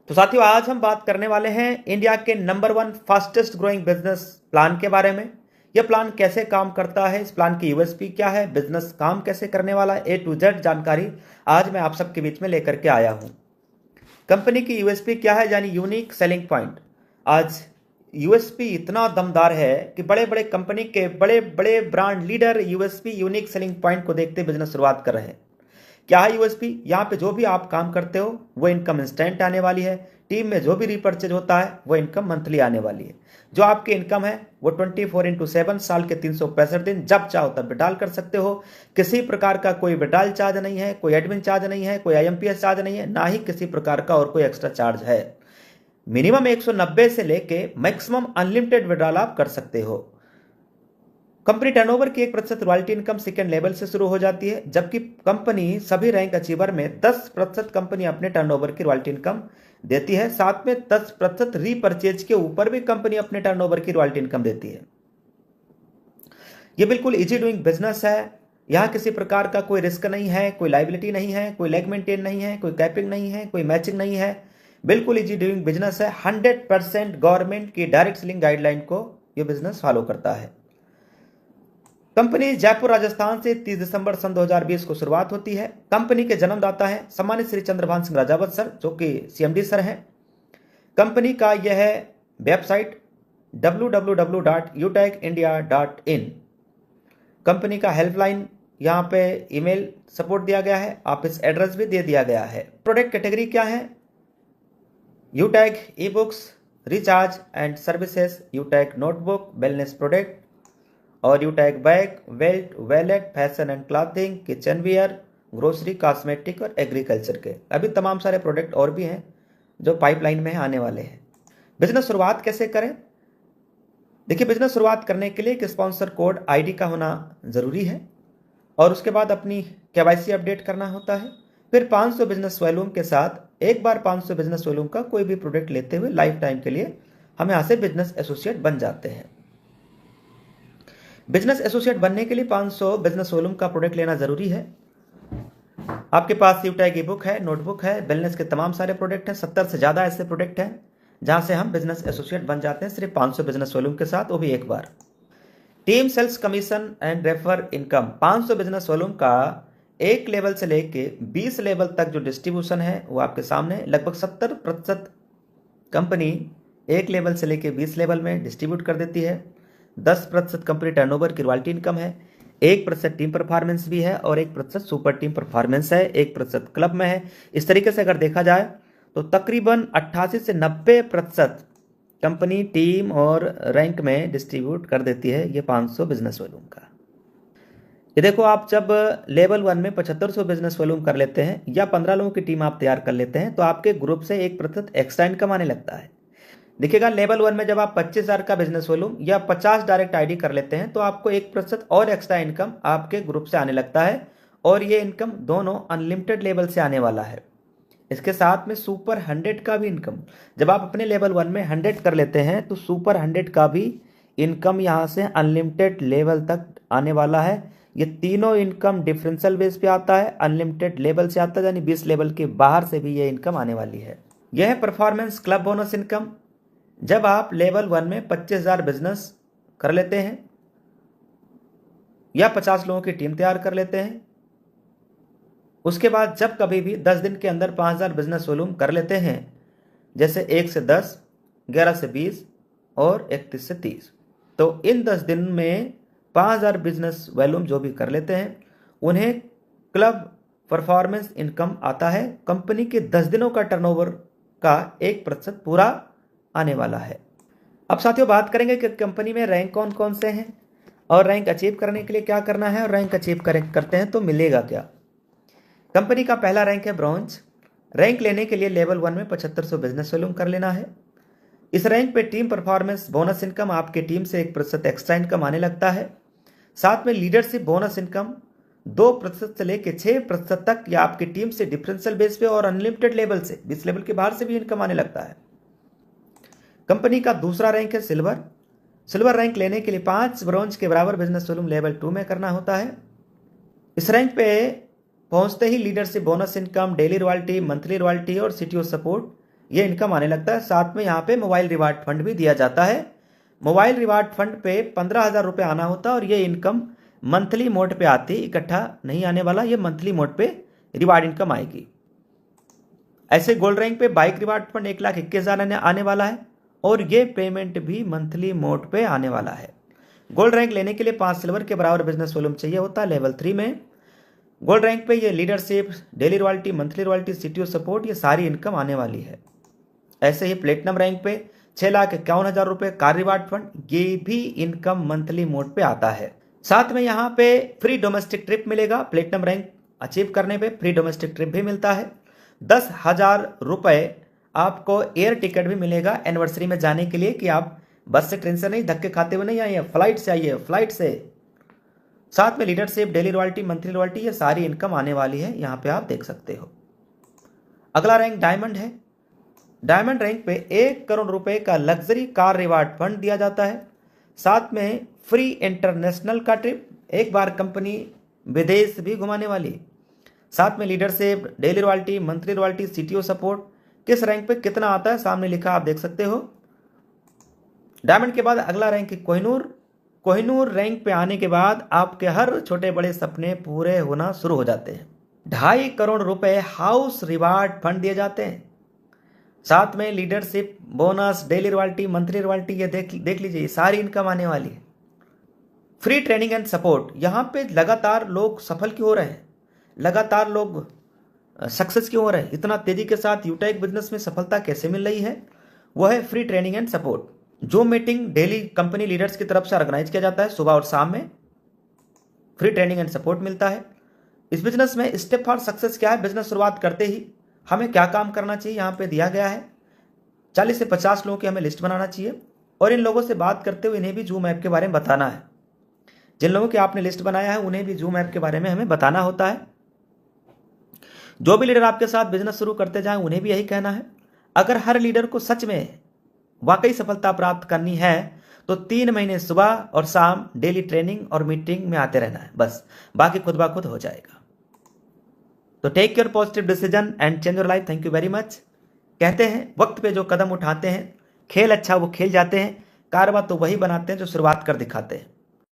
तो साथियों, आज हम बात करने वाले हैं इंडिया के number 1 fastest growing business plan के बारे में। यह प्लान कैसे काम करता है, इस प्लान की यूएसपी क्या है, बिजनेस काम कैसे करने वाला है, A to Z जानकारी आज मैं आप सबके बीच में लेकर के आया हूं। कंपनी की यूएसपी क्या है, यानी यूनिक सेलिंग पॉइंट। आज यूएसपी इतना दमदार है कि बड़े बड़े कंपनी के बड़े बड़े brand leader USP unique selling point को देखते बिजनेस शुरुआत कर रहे हैं। क्या है यूएसपी? यहाँ पे जो भी आप काम करते हो वो इनकम इंस्टेंट आने वाली है। टीम में जो भी रिपर्चेज होता है वो इनकम मंथली आने वाली है। जो आपकी इनकम है वो 24x7 साल के 365 दिन जब चाहो तब विड्रॉल कर सकते हो। किसी प्रकार का कोई विड्रॉल चार्ज नहीं है, कोई एडमिन चार्ज नहीं है, कोई आईएमपीएस चार्ज नहीं है, ना ही किसी प्रकार का और कोई एक्स्ट्रा चार्ज है। मिनिमम 190 से लेके मैक्सिमम अनलिमिटेड विड्रॉल आप कर सकते हो। कंपनी टर्नओवर की 1% रॉयल्टी इनकम सेकेंड लेवल से शुरू हो जाती है, जबकि कंपनी सभी रैंक अचीवर में 10% कंपनी अपने टर्नओवर की रॉयल्टी इनकम देती है। साथ में 10% रीपरचेज के ऊपर भी कंपनी अपने टर्नओवर की रॉयल्टी इनकम देती है। यह बिल्कुल इजी डूइंग बिजनेस है। यहां किसी प्रकार का कोई रिस्क नहीं है, कोई लाइबिलिटी नहीं है, कोई लेग मेंटेन नहीं है, कोई कैपिंग नहीं है, कोई मैचिंग नहीं है। बिल्कुल इजी डूइंग बिजनेस है। 100% गवर्नमेंट की डायरेक्ट सेलिंग गाइडलाइन को यह बिजनेस फॉलो करता है। कंपनी जयपुर राजस्थान से 30 दिसंबर सन 2020 को शुरुआत होती है। कंपनी के जन्मदाता हैं सम्मानित श्री चंद्रभान सिंह राजावत सर, जो कि सीएमडी सर हैं। कंपनी का यह है वेबसाइट www.utechindia.in। कंपनी का हेल्पलाइन यहाँ पे ईमेल सपोर्ट दिया गया है, ऑफिस एड्रेस भी दे दिया गया है। प्रोडक्ट कैटेगरी क्या है? Utech e books, recharge and services, Utech notebook, wellness product और Utech bag, belt, wallet, fashion and clothing, kitchen wear, grocery, cosmetic और एग्रीकल्चर के अभी तमाम सारे प्रोडक्ट और भी हैं जो पाइपलाइन में आने वाले हैं। बिजनेस शुरुआत कैसे करें? देखिए, बिजनेस शुरुआत करने के लिए एक स्पॉन्सर कोड आईडी का होना जरूरी है और उसके बाद अपनी केवाईसी अपडेट करना होता है। फिर 500 बिजनेस वॉल्यूम के साथ एक बार 500 बिजनेस वॉल्यूम का कोई भी प्रोडक्ट लेते हुए लाइफ टाइम के लिए हम यहाँ से बिजनेस एसोसिएट बन जाते हैं। बिजनेस एसोसिएट बनने के लिए 500 बिजनेस वॉल्यूम का प्रोडक्ट लेना जरूरी है। आपके पास यूटेक ई बुक है, नोटबुक है, वेलनेस के तमाम सारे प्रोडक्ट हैं। 70 से ज्यादा ऐसे प्रोडक्ट हैं जहां से हम बिजनेस एसोसिएट बन जाते हैं सिर्फ 500 बिजनेस वॉल्यूम के साथ, वो भी एक बार। Team sales commission and refer income. 500 business volume का एक लेवल से लेके 20 लेवल तक जो डिस्ट्रीब्यूशन है वो आपके सामने। लगभग 70% कंपनी एक लेवल से लेके 20 लेवल में डिस्ट्रीब्यूट कर देती है। 10% कंपनी टर्नओवर की रॉयल्टी इनकम है, 1% टीम परफॉर्मेंस भी है और 1% सुपर टीम परफॉर्मेंस है, 1% क्लब में है। इस तरीके से अगर देखा जाए तो तकरीबन 88 से 90% कंपनी टीम और रैंक में डिस्ट्रीब्यूट कर देती है ये 500 बिजनेस वॉल्यूम का। ये देखो, आप जब लेवल 1 में 7500 बिजनेस वॉल्यूम कर लेते हैं या 15 लोगों की टीम आप तैयार कर लेते हैं तो आपके ग्रुप से 1% एक्स्ट्रा इनकम आने लगता है। देखिएगा, लेवल 1 में जब आप 25,000 का बिजनेस वॉल्यूम या 50 डायरेक्ट आईडी कर लेते हैं तो आपको 1% और एक्स्ट्रा इनकम आपके ग्रुप से आने लगता है और ये इनकम दोनों अनलिमिटेड लेवल से आने वाला है। इसके साथ में सुपर 100 का भी इनकम, जब आप अपने लेवल 1 में 100 कर लेते हैं तो सुपर 100 का भी इनकम यहाँ से अनलिमिटेड लेवल तक आने वाला है। ये तीनों इनकम डिफरेंशियल बेस पे आता है, अनलिमिटेड लेवल से आता है, यानी 20 लेवल के बाहर से भी ये इनकम आने वाली है। यह है परफॉर्मेंस क्लब बोनस इनकम। जब आप लेवल 1 में 25,000 बिजनेस कर लेते हैं या 50 लोगों की टीम तैयार कर लेते हैं, उसके बाद जब कभी भी 10 दिन के अंदर 5,000 बिजनेस वॉल्यूम कर लेते हैं, जैसे 1 से 10, 11 से 20 और 31 से 30, तो इन 10 दिन में 5,000 बिजनेस वॉल्यूम जो भी कर लेते हैं उन्हें क्लब परफॉर्मेंस इनकम आता है। कंपनी के 10 दिनों का टर्नओवर का 1% पूरा आने वाला है। अब साथियों, बात करेंगे कि कंपनी में रैंक कौन कौन से हैं और रैंक अचीव करने के लिए क्या करना है और रैंक अचीव करते हैं तो मिलेगा क्या। कंपनी का पहला रैंक है ब्रॉन्ज। रैंक लेने के लिए लेवल 1 में 7500 बिजनेस वॉल्यूम कर लेना है। इस रैंक पे टीम परफॉर्मेंस बोनस इनकम, आपके टीम से 1% एक्स्ट्रा इनकम आने लगता है। साथ में लीडरशिप बोनस इनकम 2% से लेकर 6% तक या आपकी टीम से डिफरेंशियल बेस पे और अनलिमिटेड लेवल से 20 लेवल के बाहर से भी इनकम आने लगता है। कंपनी का दूसरा रैंक है सिल्वर। सिल्वर रैंक लेने के लिए 5 ब्रॉन्ज के बराबर बिजनेस वॉल्यूम लेवल 2 में करना होता है। इस रैंक पे पहुंचते ही leadership bonus income, daily royalty, monthly royalty और सीटीओ सपोर्ट ये इनकम आने लगता है। साथ में यहाँ पे मोबाइल रिवार्ड फंड भी दिया जाता है। मोबाइल रिवार्ड फंड पे 15,000 रुपये आना होता है और ये इनकम मंथली मोड पे आती, इकट्ठा नहीं आने वाला, ये मंथली मोड पे रिवार्ड इनकम आएगी। ऐसे गोल्ड रैंक पे बाइक रिवार्ड फंड 1,21,000 आने वाला है और ये पेमेंट भी मंथली मोड पे आने वाला है। गोल्ड रैंक लेने के लिए 5 सिल्वर के बराबर बिजनेस वॉल्यूम चाहिए होता है लेवल 3 में। गोल्ड रैंक पे ये leadership, daily royalty, monthly royalty, CTO support, ये सारी इनकम आने वाली है। ऐसे ही प्लेटिनम रैंक पे 6,51,000 रुपये कार रिवार्ड फंड, ये भी इनकम मंथली मोड पे आता है। साथ में यहाँ पे फ्री डोमेस्टिक ट्रिप मिलेगा। प्लेटिनम रैंक अचीव करने पे फ्री डोमेस्टिक ट्रिप भी मिलता है। 10,000 रुपये आपको एयर टिकट भी मिलेगा एनिवर्सरी में जाने के लिए, कि आप बस से, ट्रेन से नहीं, धक्के खाते हुए नहीं आइए, फ्लाइट से आइए, फ्लाइट से। साथ में leadership, daily royalty, monthly royalty, ये सारी इनकम आने वाली है, यहाँ पे आप देख सकते हो। अगला रैंक डायमंड है। डायमंड रैंक पे 1 करोड़ रुपए का लग्जरी कार रिवार्ड फंड दिया जाता है। साथ में फ्री इंटरनेशनल का ट्रिप, एक बार कंपनी विदेश भी घुमाने वाली। साथ में leadership, daily royalty, monthly royalty, CTO support. किस रैंक पे कितना आता है सामने लिखा, आप देख सकते हो। डायमंड के बाद अगला रैंक है कोहिनूर। कोहिनूर रैंक पे आने के बाद आपके हर छोटे बड़े सपने पूरे होना शुरू हो जाते हैं। 2.5 करोड़ रुपए हाउस रिवार्ड फंड दिए जाते हैं। साथ में leadership, bonus, daily royalty, monthly royalty, ये देख लीजिए, सारी इनकम आने वाली है। फ्री ट्रेनिंग एंड सपोर्ट, यहाँ पे लगातार लोग सफल क्यों हो रहे हैं, लगातार लोग सक्सेस क्यों हो रहे हैं, इतना तेजी के साथ यूटेक बिजनेस में सफलता कैसे मिल रही है, वह है फ्री ट्रेनिंग एंड सपोर्ट। जो मीटिंग डेली कंपनी लीडर्स की तरफ से ऑर्गेनाइज किया जाता है सुबह और शाम में, फ्री ट्रेनिंग एंड सपोर्ट मिलता है। इस बिजनेस में स्टेप फॉर सक्सेस क्या है, बिजनेस शुरुआत करते ही हमें क्या काम करना चाहिए, यहाँ पे दिया गया है। 40 से 50 लोगों की हमें लिस्ट बनाना चाहिए और इन लोगों से बात करते हुए इन्हें भी जूम ऐप के बारे में बताना है। जिन लोगों की आपने लिस्ट बनाया है उन्हें भी जूम ऐप के बारे में हमें बताना होता है। जो भी लीडर आपके साथ बिजनेस शुरू करते जाएं उन्हें भी यही कहना है। अगर हर लीडर को सच में वाकई सफलता प्राप्त करनी है तो 3 महीने सुबह और शाम डेली ट्रेनिंग और मीटिंग में आते रहना है, बस, बाकी खुद ब खुद हो जाएगा। तो take your positive decision and change your life. Thank you very much. कहते हैं वक्त पे जो कदम उठाते हैं, खेल अच्छा वो खेल जाते हैं, कारवा तो वही बनाते हैं जो शुरुआत कर दिखाते हैं।